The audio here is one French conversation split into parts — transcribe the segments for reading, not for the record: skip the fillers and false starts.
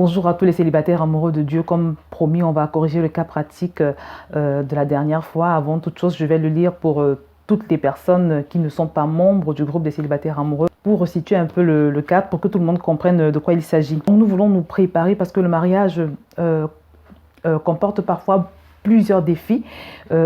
Bonjour à tous les célibataires amoureux de Dieu. Comme promis, on va corriger le cas pratique de la dernière fois. Avant toute chose, je vais le lire pour toutes les personnes qui ne sont pas membres du groupe des célibataires amoureux, pour resituer un peu le cadre, pour que tout le monde comprenne de quoi il s'agit. Donc, nous voulons nous préparer parce que le mariage comporte parfois plusieurs défis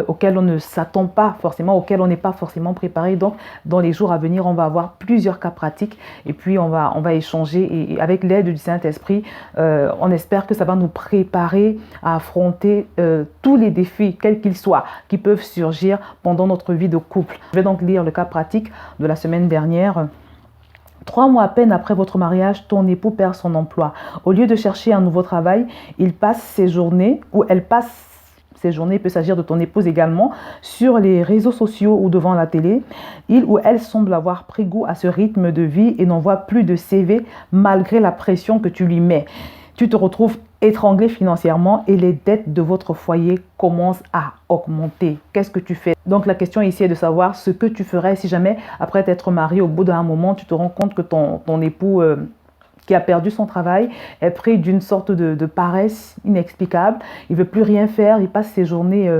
auxquels on ne s'attend pas forcément, auxquels on n'est pas forcément préparé. Donc, dans les jours à venir, on va avoir plusieurs cas pratiques et puis on va échanger et avec l'aide du Saint-Esprit, on espère que ça va nous préparer à affronter tous les défis, quels qu'ils soient, qui peuvent surgir pendant notre vie de couple. Je vais donc lire le cas pratique de la semaine dernière. 3 mois à peine après votre mariage, ton époux perd son emploi. Au lieu de chercher un nouveau travail, il passe ses journées, ou elle passe ses journées, il peut s'agir de ton épouse également, sur les réseaux sociaux ou devant la télé. Il ou elle semble avoir pris goût à ce rythme de vie et n'envoie plus de CV malgré la pression que tu lui mets. Tu te retrouves étranglé financièrement et les dettes de votre foyer commencent à augmenter. Qu'est-ce que tu fais? Donc la question ici est de savoir ce que tu ferais si jamais, après t'être marié, au bout d'un moment, tu te rends compte que ton époux qui a perdu son travail est pris d'une sorte de paresse inexplicable. Il ne veut plus rien faire, il passe ses journées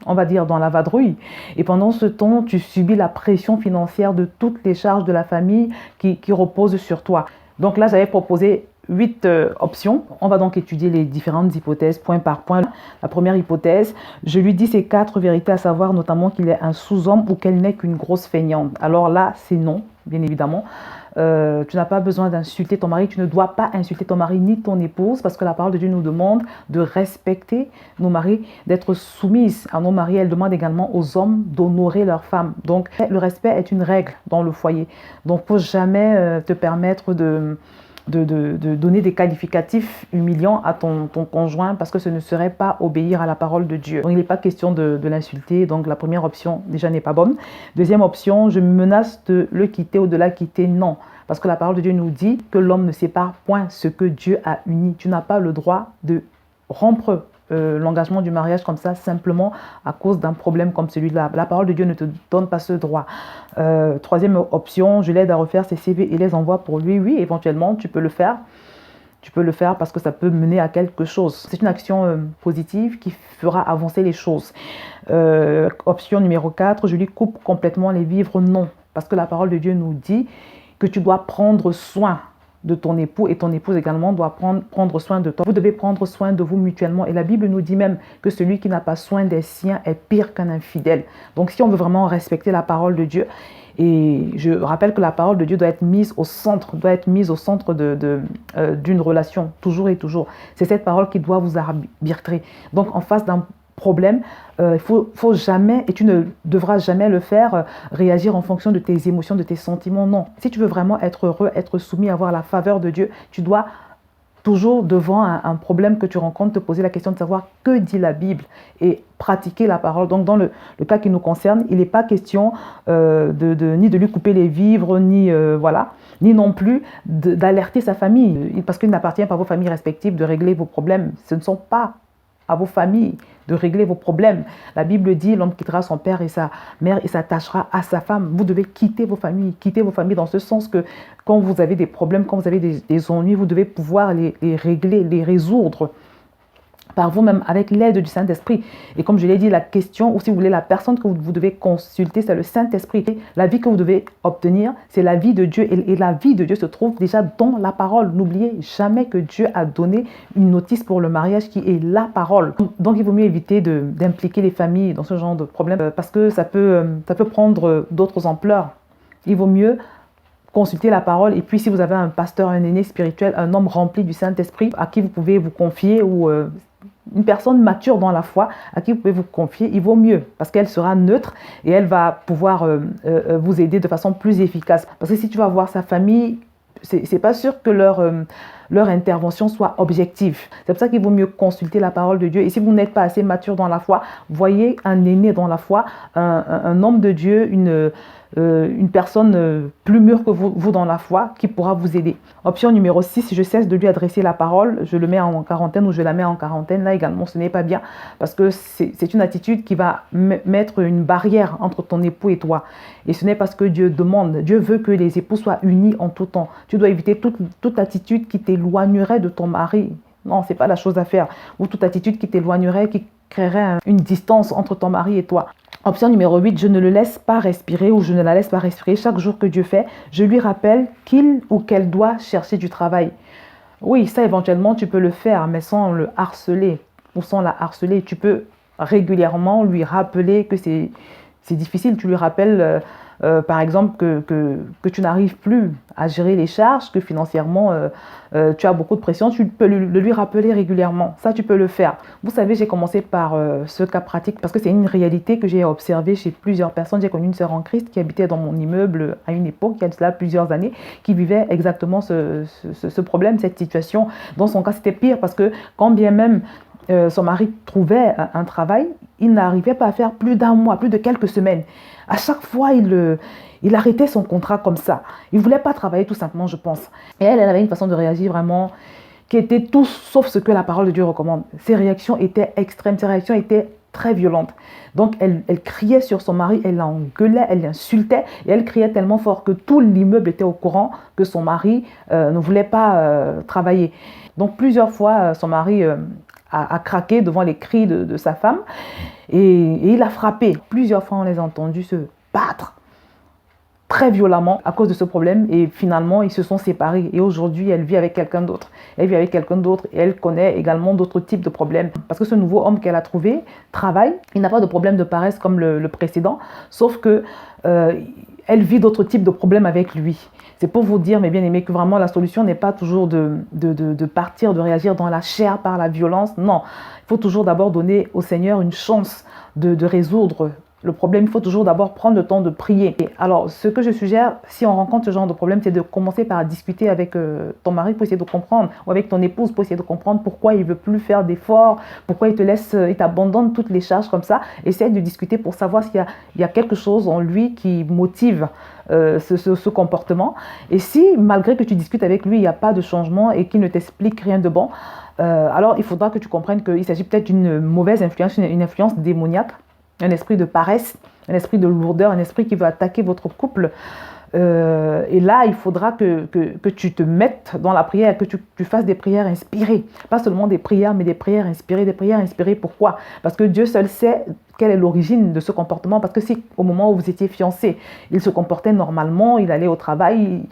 on va dire dans la vadrouille. Et pendant ce temps, tu subis la pression financière de toutes les charges de la famille qui reposent sur toi. Donc là, j'avais proposé 8 options. On va donc étudier les différentes hypothèses point par point. La première hypothèse, je lui dis ces 4 vérités, à savoir notamment qu'il est un sous-homme ou qu'elle n'est qu'une grosse feignante. Alors là, c'est non, bien évidemment. Tu n'as pas besoin d'insulter ton mari, tu ne dois pas insulter ton mari ni ton épouse, parce que la parole de Dieu nous demande de respecter nos maris, d'être soumises à nos maris. Elle demande également aux hommes d'honorer leurs femmes. Donc le respect est une règle dans le foyer. Donc il ne faut jamais te permettre de donner des qualificatifs humiliants à ton conjoint, parce que ce ne serait pas obéir à la parole de Dieu. Donc il n'est pas question de l'insulter, donc la première option déjà n'est pas bonne. Deuxième option, je me menace de le quitter ou de la quitter, non. Parce que la parole de Dieu nous dit que l'homme ne sépare point ce que Dieu a uni. Tu n'as pas le droit de rompre l'engagement du mariage comme ça, simplement à cause d'un problème comme celui-là. La parole de Dieu ne te donne pas ce droit. Troisième option, je l'aide à refaire ses CV et les envoie pour lui. Oui, éventuellement, tu peux le faire. Tu peux le faire parce que ça peut mener à quelque chose. C'est une action positive qui fera avancer les choses. Option numéro 4, je lui coupe complètement les vivres. Non, parce que la parole de Dieu nous dit que tu dois prendre soin de ton époux et ton épouse également doit prendre soin de toi. Vous devez prendre soin de vous mutuellement. Et la Bible nous dit même que celui qui n'a pas soin des siens est pire qu'un infidèle. Donc si on veut vraiment respecter la parole de Dieu, et je rappelle que la parole de Dieu doit être mise au centre, d'une relation, toujours et toujours. C'est cette parole qui doit vous arbitrer. Donc en face d'un problème, il faut jamais, et tu ne devras jamais le faire, réagir en fonction de tes émotions, de tes sentiments. Non. Si tu veux vraiment être heureux, être soumis, avoir la faveur de Dieu, tu dois toujours, devant un problème que tu rencontres, te poser la question de savoir que dit la Bible et pratiquer la parole. Donc dans le cas qui nous concerne, il n'est pas question ni de lui couper les vivres, ni non plus d'alerter sa famille, parce qu'il n'appartient pas à vos familles respectives de régler vos problèmes. Ce ne sont pas à vos familles de régler vos problèmes. La Bible dit l'homme quittera son père et sa mère et s'attachera à sa femme. Vous devez quitter vos familles dans ce sens que quand vous avez des problèmes, quand vous avez des ennuis, vous devez pouvoir les régler, les résoudre par vous-même avec l'aide du Saint-Esprit. Et comme je l'ai dit, la question, ou si vous voulez, la personne que vous devez consulter, c'est le Saint-Esprit. La vie que vous devez obtenir, c'est la vie de Dieu. Et la vie de Dieu se trouve déjà dans la parole. N'oubliez jamais que Dieu a donné une notice pour le mariage qui est la parole. Donc il vaut mieux éviter d'impliquer les familles dans ce genre de problème parce que ça peut prendre d'autres ampleurs. Il vaut mieux consulter la parole. Et puis si vous avez un pasteur, un aîné spirituel, un homme rempli du Saint-Esprit à qui vous pouvez vous confier, ou une personne mature dans la foi à qui vous pouvez vous confier, il vaut mieux parce qu'elle sera neutre et elle va pouvoir vous aider de façon plus efficace. Parce que si tu vas voir sa famille, c'est pas sûr que leur intervention soit objective. C'est pour ça qu'il vaut mieux consulter la parole de Dieu. Et si vous n'êtes pas assez mature dans la foi, voyez un aîné dans la foi, un homme de Dieu, une personne plus mûre que vous dans la foi qui pourra vous aider. Option numéro 6, je cesse de lui adresser la parole, je le mets en quarantaine ou je la mets en quarantaine. Là également, ce n'est pas bien parce que c'est une attitude qui va mettre une barrière entre ton époux et toi. Et ce n'est pas ce que Dieu demande. Dieu veut que les époux soient unis en tout temps. Tu dois éviter toute attitude qui t'éloigne t'éloignerait de ton mari. Non, c'est pas la chose à faire. Ou toute attitude qui t'éloignerait, qui créerait une distance entre ton mari et toi. Option numéro 8, je ne le laisse pas respirer ou je ne la laisse pas respirer. Chaque jour que Dieu fait, je lui rappelle qu'il ou qu'elle doit chercher du travail. Oui, ça éventuellement tu peux le faire, mais sans le harceler ou sans la harceler. Tu peux régulièrement lui rappeler que c'est difficile. Tu lui rappelles par exemple que tu n'arrives plus à gérer les charges, que financièrement tu as beaucoup de pression. Tu peux le lui rappeler régulièrement. Ça, tu peux le faire. Vous savez, j'ai commencé par ce cas pratique parce que c'est une réalité que j'ai observée chez plusieurs personnes. J'ai connu une sœur en Christ qui habitait dans mon immeuble à une époque, il y a de cela plusieurs années, qui vivait exactement ce problème, cette situation. Dans son cas, c'était pire parce que quand bien même son mari trouvait un travail, il n'arrivait pas à faire plus d'un mois, plus de quelques semaines. À chaque fois, il arrêtait son contrat comme ça. Il ne voulait pas travailler tout simplement, je pense. Et elle avait une façon de réagir vraiment qui était tout sauf ce que la parole de Dieu recommande. Ses réactions étaient extrêmes, ses réactions étaient très violentes. Donc, elle criait sur son mari, elle l'engueulait, elle l'insultait, et elle criait tellement fort que tout l'immeuble était au courant que son mari ne voulait pas travailler. Donc, plusieurs fois, son mari a craqué devant les cris de sa femme et il a frappé. Plusieurs fois, on les a entendus se battre très violemment à cause de ce problème et finalement, ils se sont séparés et aujourd'hui, elle vit avec quelqu'un d'autre. Elle vit avec quelqu'un d'autre et elle connaît également d'autres types de problèmes parce que ce nouveau homme qu'elle a trouvé travaille. Il n'a pas de problème de paresse comme le précédent, sauf que elle vit d'autres types de problèmes avec lui. C'est pour vous dire, mes bien-aimés, que vraiment la solution n'est pas toujours de partir, de réagir dans la chair par la violence. Non, il faut toujours d'abord donner au Seigneur une chance de résoudre le problème. Il faut toujours d'abord prendre le temps de prier. Alors, ce que je suggère, si on rencontre ce genre de problème, c'est de commencer par discuter avec ton mari pour essayer de comprendre, ou avec ton épouse pour essayer de comprendre pourquoi il ne veut plus faire d'efforts, pourquoi il t'abandonne toutes les charges comme ça. Essaye de discuter pour savoir s'il y a quelque chose en lui qui motive ce comportement. Et si, malgré que tu discutes avec lui, il n'y a pas de changement et qu'il ne t'explique rien de bon, alors il faudra que tu comprennes qu'il s'agit peut-être d'une mauvaise influence, une influence démoniaque, un esprit de paresse, un esprit de lourdeur, un esprit qui veut attaquer votre couple. Et là, il faudra que tu te mettes dans la prière, que tu fasses des prières inspirées. Pas seulement des prières, mais des prières inspirées. Des prières inspirées, pourquoi? Parce que Dieu seul sait quelle est l'origine de ce comportement. Parce que si au moment où vous étiez fiancés, il se comportait normalement, il allait au travail,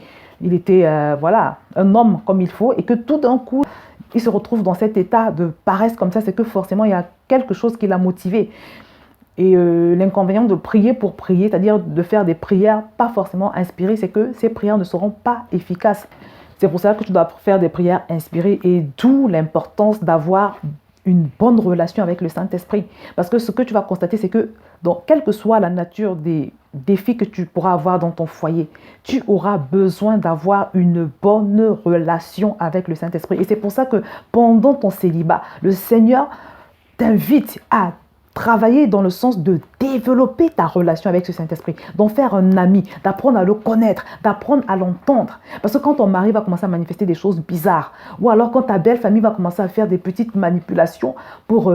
il était voilà, un homme comme il faut, et que tout d'un coup, il se retrouve dans cet état de paresse comme ça, c'est que forcément, il y a quelque chose qui l'a motivé. Et l'inconvénient de prier pour prier, c'est-à-dire de faire des prières pas forcément inspirées, c'est que ces prières ne seront pas efficaces. C'est pour ça que tu dois faire des prières inspirées et d'où l'importance d'avoir une bonne relation avec le Saint-Esprit. Parce que ce que tu vas constater, c'est que donc, quelle que soit la nature des défis que tu pourras avoir dans ton foyer, tu auras besoin d'avoir une bonne relation avec le Saint-Esprit. Et c'est pour ça que pendant ton célibat, le Seigneur t'invite à travailler dans le sens de développer ta relation avec ce Saint-Esprit, d'en faire un ami, d'apprendre à le connaître, d'apprendre à l'entendre. Parce que quand ton mari va commencer à manifester des choses bizarres, ou alors quand ta belle famille va commencer à faire des petites manipulations pour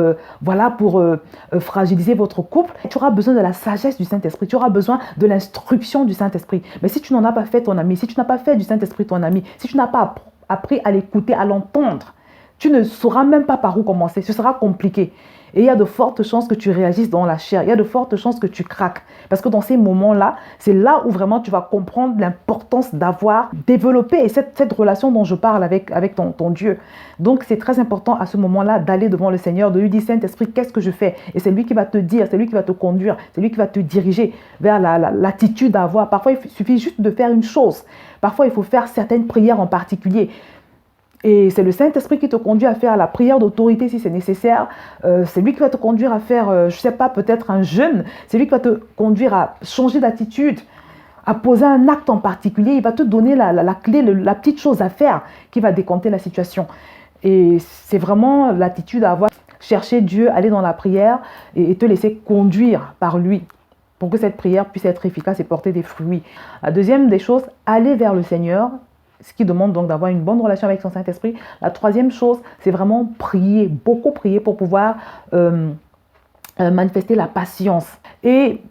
fragiliser votre couple, tu auras besoin de la sagesse du Saint-Esprit, tu auras besoin de l'instruction du Saint-Esprit. Mais si tu n'en as pas fait ton ami, si tu n'as pas fait du Saint-Esprit ton ami, si tu n'as pas appris à l'écouter, à l'entendre, tu ne sauras même pas par où commencer, ce sera compliqué. Et il y a de fortes chances que tu réagisses dans la chair. Il y a de fortes chances que tu craques. Parce que dans ces moments-là, c'est là où vraiment tu vas comprendre l'importance d'avoir développé cette relation dont je parle avec ton Dieu. Donc, c'est très important à ce moment-là d'aller devant le Seigneur, de lui dire, Saint-Esprit, qu'est-ce que je fais? Et c'est lui qui va te dire, c'est lui qui va te conduire, c'est lui qui va te diriger vers l'attitude à avoir. Parfois, il suffit juste de faire une chose. Parfois, il faut faire certaines prières en particulier. Et c'est le Saint-Esprit qui te conduit à faire la prière d'autorité si c'est nécessaire. C'est lui qui va te conduire à faire, je ne sais pas, peut-être un jeûne. C'est lui qui va te conduire à changer d'attitude, à poser un acte en particulier. Il va te donner la clé, la petite chose à faire qui va décompter la situation. Et c'est vraiment l'attitude à avoir. Chercher Dieu, aller dans la prière et te laisser conduire par lui pour que cette prière puisse être efficace et porter des fruits. La deuxième des choses, aller vers le Seigneur, ce qui demande donc d'avoir une bonne relation avec son Saint-Esprit. La troisième chose, c'est vraiment prier, beaucoup prier pour pouvoir manifester la patience. Et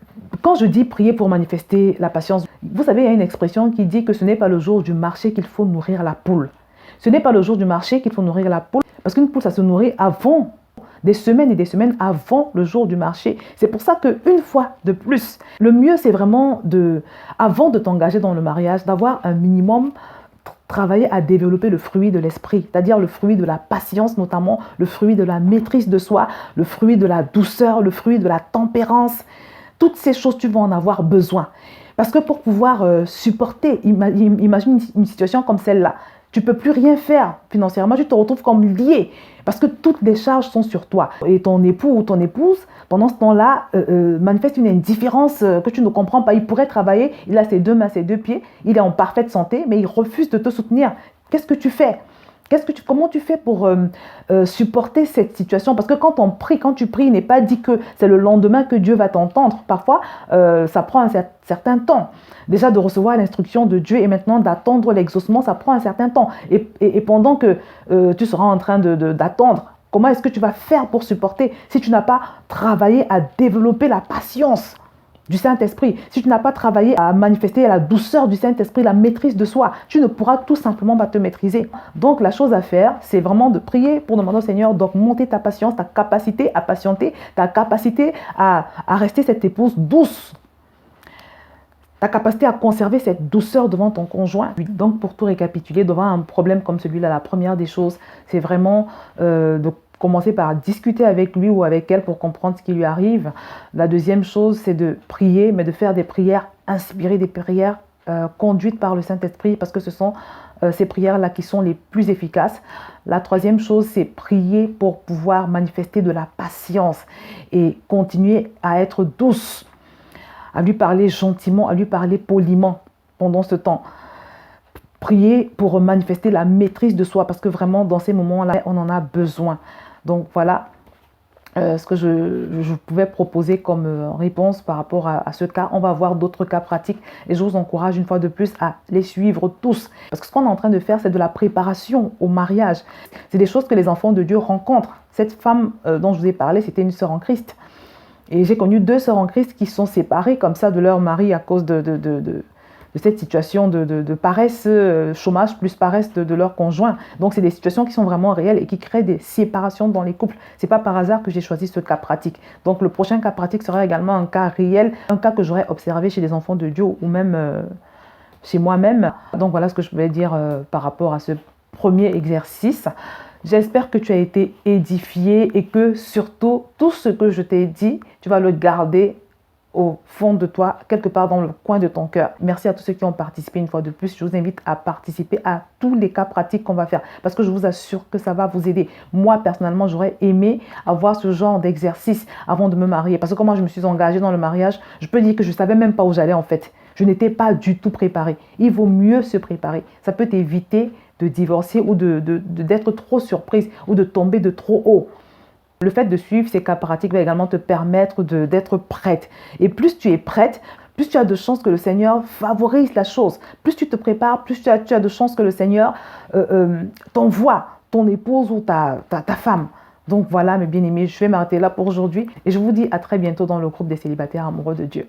quand je dis prier pour manifester la patience, vous savez, il y a une expression qui dit que ce n'est pas le jour du marché qu'il faut nourrir la poule. Ce n'est pas le jour du marché qu'il faut nourrir la poule, parce qu'une poule, ça se nourrit avant, des semaines et des semaines avant le jour du marché. C'est pour ça qu'une fois de plus, le mieux, c'est vraiment avant de t'engager dans le mariage, d'avoir un minimum travailler à développer le fruit de l'esprit, c'est-à-dire le fruit de la patience notamment, le fruit de la maîtrise de soi, le fruit de la douceur, le fruit de la tempérance. Toutes ces choses, tu vas en avoir besoin. Parce que pour pouvoir supporter, imagine une situation comme celle-là, tu ne peux plus rien faire financièrement, tu te retrouves comme lié parce que toutes les charges sont sur toi. Et ton époux ou ton épouse, pendant ce temps-là, manifeste une indifférence que tu ne comprends pas. Il pourrait travailler, il a ses deux mains, ses deux pieds, il est en parfaite santé, mais il refuse de te soutenir. Qu'est-ce que tu fais? Comment tu fais pour supporter cette situation? Parce que quand tu pries, il n'est pas dit que c'est le lendemain que Dieu va t'entendre. Parfois, ça prend un certain temps. Déjà de recevoir l'instruction de Dieu et maintenant d'attendre l'exaucement, ça prend un certain temps. Et pendant que tu seras en train d'attendre, comment est-ce que tu vas faire pour supporter si tu n'as pas travaillé à développer la patience du Saint-Esprit, si tu n'as pas travaillé à manifester la douceur du Saint-Esprit, la maîtrise de soi, tu ne pourras tout simplement pas te maîtriser. Donc la chose à faire, c'est vraiment de prier pour demander au Seigneur d'augmenter ta patience, ta capacité à patienter, ta capacité à rester cette épouse douce, ta capacité à conserver cette douceur devant ton conjoint. Donc pour tout récapituler, devant un problème comme celui-là, la première des choses, c'est vraiment de commencer par discuter avec lui ou avec elle pour comprendre ce qui lui arrive. La deuxième chose, c'est de prier, mais de faire des prières inspirées, des prières conduites par le Saint-Esprit, parce que ce sont ces prières-là qui sont les plus efficaces. La troisième chose, c'est prier pour pouvoir manifester de la patience et continuer à être douce, à lui parler gentiment, à lui parler poliment pendant ce temps. Prier pour manifester la maîtrise de soi, parce que vraiment, dans ces moments-là, on en a besoin. Donc voilà ce que je pouvais proposer comme réponse par rapport à ce cas. On va voir d'autres cas pratiques et je vous encourage une fois de plus à les suivre tous. Parce que ce qu'on est en train de faire, c'est de la préparation au mariage. C'est des choses que les enfants de Dieu rencontrent. Cette femme dont je vous ai parlé, c'était une sœur en Christ. Et j'ai connu deux sœurs en Christ qui sont séparées comme ça de leur mari à cause de cette situation de paresse, chômage plus paresse de leur conjoint. Donc c'est des situations qui sont vraiment réelles et qui créent des séparations dans les couples. C'est pas par hasard que j'ai choisi ce cas pratique. Donc le prochain cas pratique sera également un cas réel, un cas que j'aurais observé chez des enfants de Dieu ou même chez moi-même. Donc voilà ce que je vais dire par rapport à ce premier exercice. J'espère que tu as été édifié et que surtout, tout ce que je t'ai dit, tu vas le garder au fond de toi, quelque part dans le coin de ton cœur. Merci à tous ceux qui ont participé une fois de plus. Je vous invite à participer à tous les cas pratiques qu'on va faire parce que je vous assure que ça va vous aider. Moi, personnellement, j'aurais aimé avoir ce genre d'exercice avant de me marier parce que quand moi, je me suis engagée dans le mariage, je peux dire que je ne savais même pas où j'allais en fait. Je n'étais pas du tout préparée. Il vaut mieux se préparer. Ça peut t'éviter de divorcer ou d'être trop surprise ou de tomber de trop haut. Le fait de suivre ces cas pratiques va également te permettre d'être prête. Et plus tu es prête, plus tu as de chances que le Seigneur favorise la chose. Plus tu te prépares, plus tu as de chances que le Seigneur t'envoie ton épouse ou ta femme. Donc voilà mes bien-aimés, je vais m'arrêter là pour aujourd'hui. Et je vous dis à très bientôt dans le groupe des célibataires amoureux de Dieu.